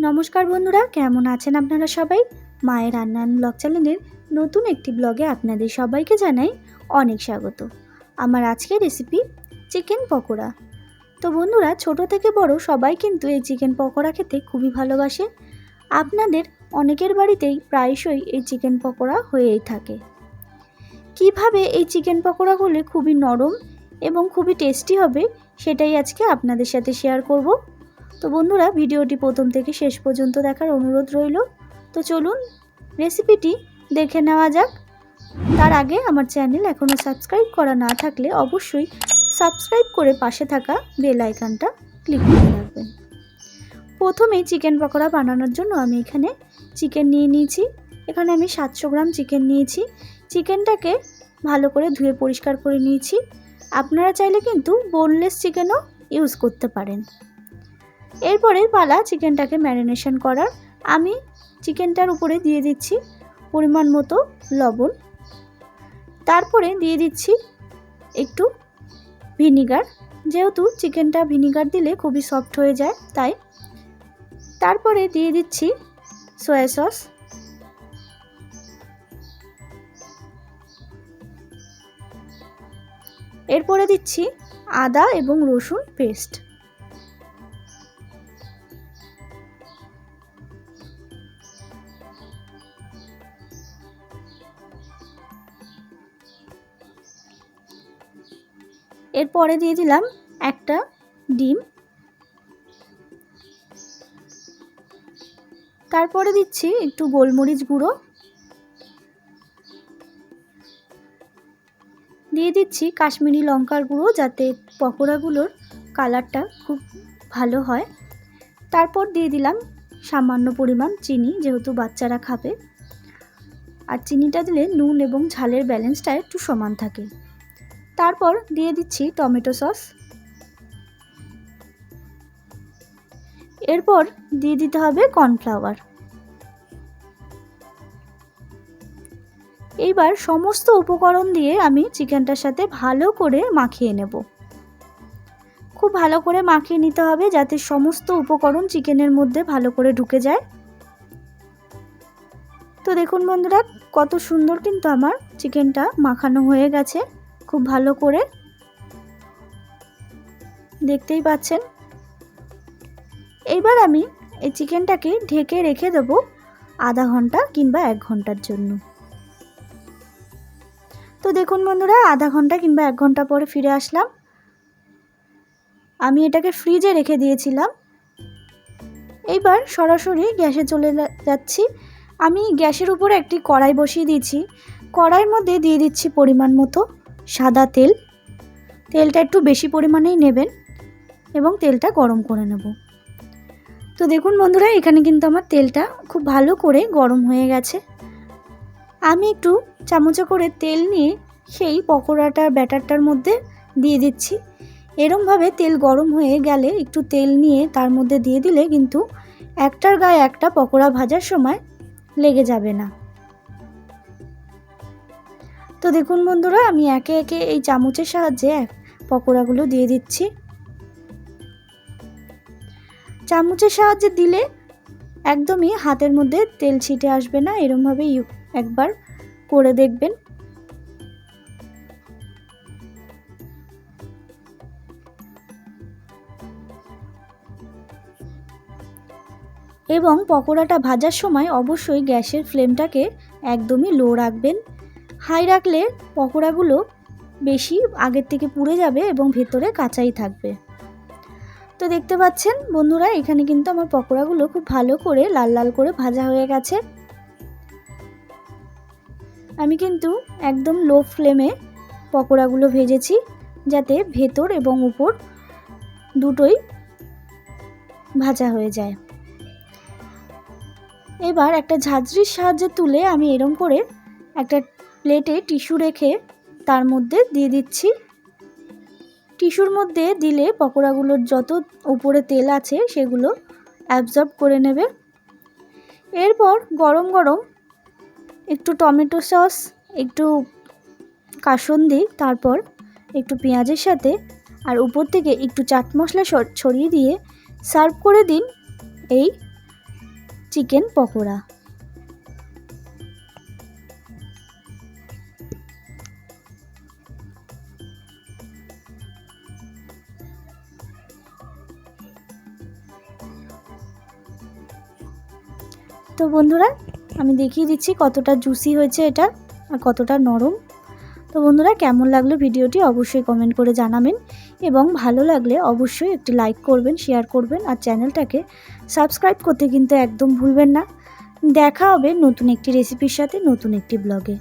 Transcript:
নমস্কার বন্ধুরা, কেমন আছেন আপনারা সবাই? মায়ের রান্নান ব্লগ চ্যানেলের নতুন একটি ব্লগে আপনাদের সবাইকে জানাই অনেক স্বাগত। আমার আজকের রেসিপি চিকেন পকোড়া। তো বন্ধুরা, ছোট থেকে বড় সবাই কিন্তু এই চিকেন পকোড়া খেতে খুবই ভালোবাসে। আপনাদের অনেকের বাড়িতেই প্রায়শই এই চিকেন পকোড়া হয়েই থাকে। কিভাবে এই চিকেন পকোড়াগুলি খুবই নরম এবং খুবই টেস্টি হবে সেটাই আজকে আপনাদের সাথে শেয়ার করব। তো বন্ধুরা, ভিডিওটি প্রথম থেকে শেষ পর্যন্ত দেখার অনুরোধ রইল। তো চলুন রেসিপিটি দেখে নেওয়া যাক। তার আগে আমার চ্যানেল এখনও সাবস্ক্রাইব করা না থাকলে অবশ্যই সাবস্ক্রাইব করে পাশে থাকা বেল আইকনটা ক্লিক করে রাখবেন। প্রথমেই চিকেন পকোড়া বানানোর জন্য আমি এখানে চিকেন নিয়ে নিয়েছি। এখানে আমি 700 গ্রাম চিকেন নিয়েছি। চিকেনটাকে ভালো করে ধুয়ে পরিষ্কার করে নিয়েছি। আপনারা চাইলে কিন্তু বোনলেস চিকেনও ইউজ করতে পারেন। এরপরে পালা চিকেনটাকে ম্যারিনেশন করার। আমি চিকেনটার উপরে দিয়ে দিচ্ছি পরিমাণ মতো লবণ, তারপরে দিয়ে দিচ্ছি একটু ভিনিগার, যেহেতু চিকেনটা ভিনিগার দিলে খুবই সফট হয়ে যায় তাই। তারপরে দিয়ে দিচ্ছি সয়া সস, এরপরে দিচ্ছি আদা এবং রসুন পেস্ট। এরপরে দিয়ে দিলাম একটা ডিম, তারপরে দিচ্ছি একটু গোলমরিচ গুঁড়ো, দিয়ে দিচ্ছি কাশ্মীরি লঙ্কার গুঁড়ো যাতে পকোড়াগুলোর কালারটা খুব ভালো হয়। তারপর দিয়ে দিলাম সামান্য পরিমাণ চিনি, যেহেতু বাচ্চারা খাবে, আর চিনিটা দিলে নুন এবং ঝালের ব্যালেন্সটা একটু সমান থাকে। তারপর দিয়ে দিচ্ছি টমেটো সস, এরপর দিয়ে দিতে হবে কর্নফ্লাওয়ার। এইবার সমস্ত উপকরণ দিয়ে আমি চিকেনটার সাথে ভালো করে মাখিয়ে নেব। খুব ভালো করে মাখিয়ে নিতে হবে যাতে সমস্ত উপকরণ চিকেনের মধ্যে ভালো করে ঢুকে যায়। তো দেখুন বন্ধুরা, কত সুন্দর কিন্তু আমার চিকেনটা মাখানো হয়ে গেছে খুব ভালো করে, দেখতেই পাচ্ছেন। এইবার আমি এই চিকেনটাকে ঢেকে রেখে দেব আধা ঘন্টা কিংবা 1 ঘন্টার জন্য। তো দেখুন বন্ধুরা, আধা ঘন্টা কিংবা 1 ঘন্টা পরে ফিরে আসলাম। আমি এটাকে ফ্রিজে রেখে দিয়েছিলাম। এইবার সরাসরি গ্যাসে চলে যাচ্ছি। আমি গ্যাসের উপরে একটি কড়াই বসিয়ে দিয়েছি। কড়াইয়ের মধ্যে দিয়ে দিচ্ছি পরিমাণ মতো সাদা তেল। তেলটা একটু বেশি পরিমাণেই নেবেন এবং তেলটা গরম করে নেব। তো দেখুন বন্ধুরা, এখানে কিন্তু আমার তেলটা খুব ভালো করে গরম হয়ে গেছে। আমি একটু চামচে করে তেল নিয়ে সেই পকোড়াটার ব্যাটারটার মধ্যে দিয়ে দিচ্ছি। এরমভাবে তেল গরম হয়ে গেলে একটু তেল নিয়ে তার মধ্যে দিয়ে দিলে কিন্তু একটার গায়ে একটা পকোড়া ভাজার সময় লেগে যাবে না। তো দেখুন বন্ধুরা, আমি একে একে এই চামচের সাহায্যে পকোড়াগুলো দিয়ে দিচ্ছি। চামচের সাহায্যে দিলে একদমই হাতের মধ্যে তেল ছিটে আসবে না। এরমভাবে একবার করে দেখবেন। এবং পকোড়াটা ভাজার সময় অবশ্যই গ্যাসের ফ্লেমটাকে একদমই লো রাখবেন। হাই রাখলে পকোড়াগুলো বেশি আগের থেকে পুড়ে যাবে এবং ভেতরে কাঁচাই থাকবে। তো দেখতে পাচ্ছেন বন্ধুরা, এখানে কিন্তু আমার পকোড়াগুলো খুব ভালো করে লাল লাল করে ভাজা হয়ে গেছে। আমি কিন্তু একদম লো ফ্লেমে পকোড়াগুলো ভেজেছি যাতে ভেতর এবং উপর দুটোই ভাজা হয়ে যায়। এবার একটা ঝাঁঝরির সাহায্যে তুলে আমি এরম করে একটা প্লেটে টিস্যু রেখে তার মধ্যে দিয়ে দিচ্ছি। টিস্যুর মধ্যে দিলে পকোড়াগুলোর যত উপরে তেল আছে সেগুলো অ্যাবজর্ব করে নেবে। এরপর গরম গরম একটু টমেটো সস, একটু কাসুন্দি, তারপর একটু পেঁয়াজের সাথে আর উপর থেকে একটু চাট মশলা ছড়িয়ে দিয়ে সার্ভ করে দিন এই চিকেন পকোড়া। তো বন্ধুরা, আমি দেখিয়ে দিচ্ছি কতটা জুসি হয়েছে এটা আর কতটা নরম। তো বন্ধুরা, কেমন লাগলো ভিডিওটি অবশ্যই কমেন্ট করে জানাবেন, এবং ভালো লাগলে অবশ্যই একটি লাইক করবেন, শেয়ার করবেন, আর চ্যানেলটাকে সাবস্ক্রাইব করতে কিন্তু একদম ভুলবেন না। দেখা হবে নতুন একটি রেসিপির সাথে, নতুন একটি ব্লগে।